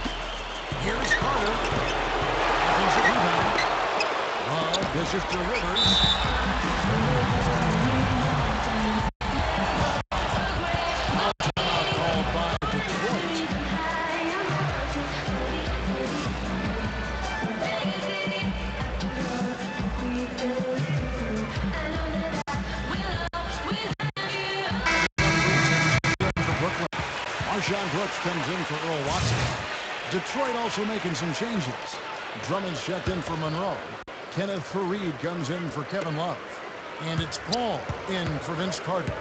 Here's Carter. Offensive rebound. This is to Rivers. Timeout called by Detroit. For Brooklyn. Marshawn Brooks comes in for Earl Watson. Detroit also making some changes. Drummond's checked in for Monroe. Kenneth Faried comes in for Kevin Love. And it's Paul in for Vince Carter.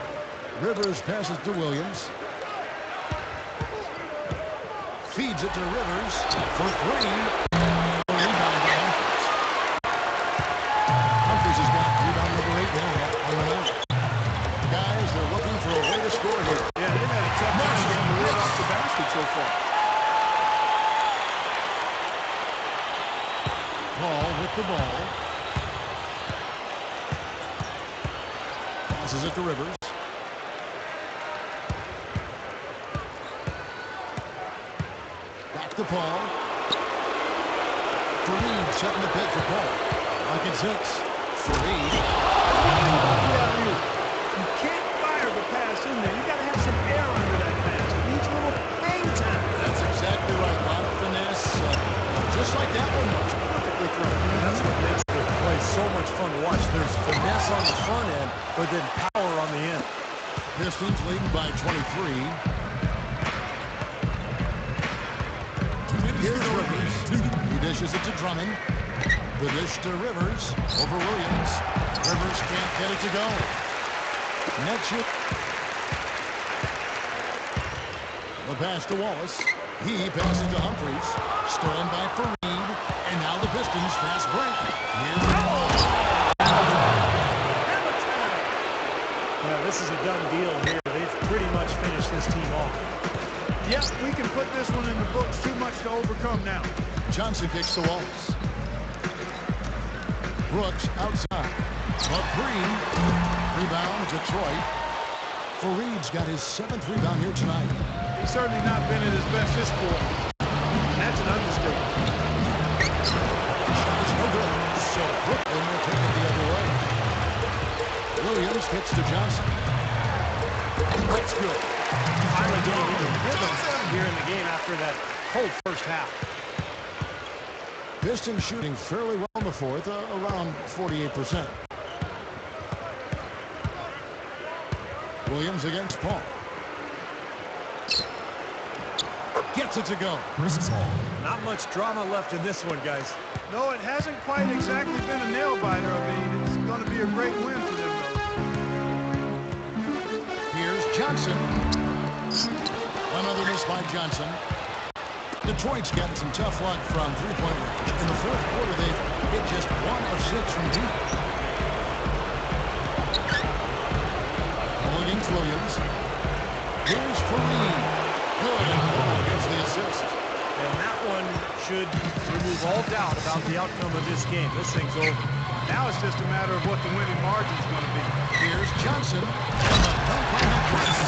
Rivers passes to Williams. Feeds it to Rivers for three. Rebound by Humphries. Humphries has got rebound number 8 there on the night. Guys, they're looking for a way to score here. Yeah, they've had a tough time getting the lid off the basket so far. Paul with the ball. Passes it to Rivers. Back to Paul. Faried setting the pick for Paul. Like it's 6. Faried. You can't fire the pass in there. You got to have some air under that pass. It needs a little hang time. That's exactly right. A lot of finesse. Just like that one was. Perfectly thrown. That's what makes the play so much fun to watch. There's finesse on the front end, but then power on the end. Pistons leading by 23. Here's Rivers. He dishes it to Drummond. The dish to Rivers over Williams. Rivers can't get it to go. Net shoot. The pass to Wallace. He passes to Humphries. Stolen by Faried. And now the Pistons fast break. Here's the ball. Yeah, this is a done deal here. They've pretty much finished this team off. Yes, we can put this one in the books. Too much to overcome now. Johnson kicks to Wallace. Brooks outside. But Green. Rebound, Detroit. Faried's got his 7th rebound here tonight. He's certainly not been at his best this quarter. And that's an understatement. It's no good. So Brooklyn will take it the other way. Williams hits to Johnson. That's good. Finally getting into rhythm here in the game after that cold first half. Pistons shooting fairly well in the fourth, around 48%. Williams against Paul. Gets it to go. Not much drama left in this one, guys. No, it hasn't quite exactly been a nail-biter. I mean, it's going to be a great win for them, though. Here's Johnson. Another miss by Johnson. Detroit's gotten some tough luck from three-point range. In the fourth quarter, they've hit just 1 of 6 from deep. Ball against Williams. Here's Faried. Good, and Paul gets the assist. And that one should remove all doubt about the outcome of this game. This thing's over. Now it's just a matter of what the winning margin's going to be. Here's Johnson. And the dunk on the press.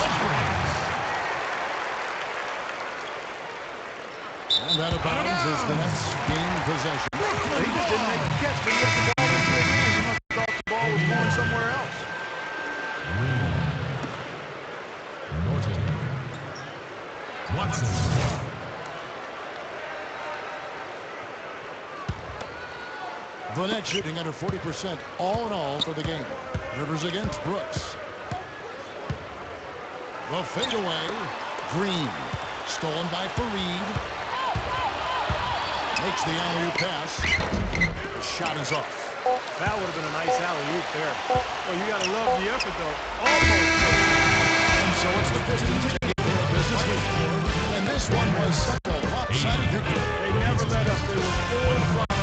And that abounds as the Nets gain possession. He just didn't make the catch, but he got the ball into his hands. He must have thought the ball was going somewhere else. Norton. Watson. The Nets shooting under 40% all in all for the game. Rivers against Brooks. The fadeaway. Green. Stolen by Faried. Makes the alley-oop pass. The shot is off. That would have been a nice alley-oop there. Well, you got to love the effort, though. Almost. And so it's the Pistons taking care of business here. And this one was such a lopsided victory. They never let up. They were 4 from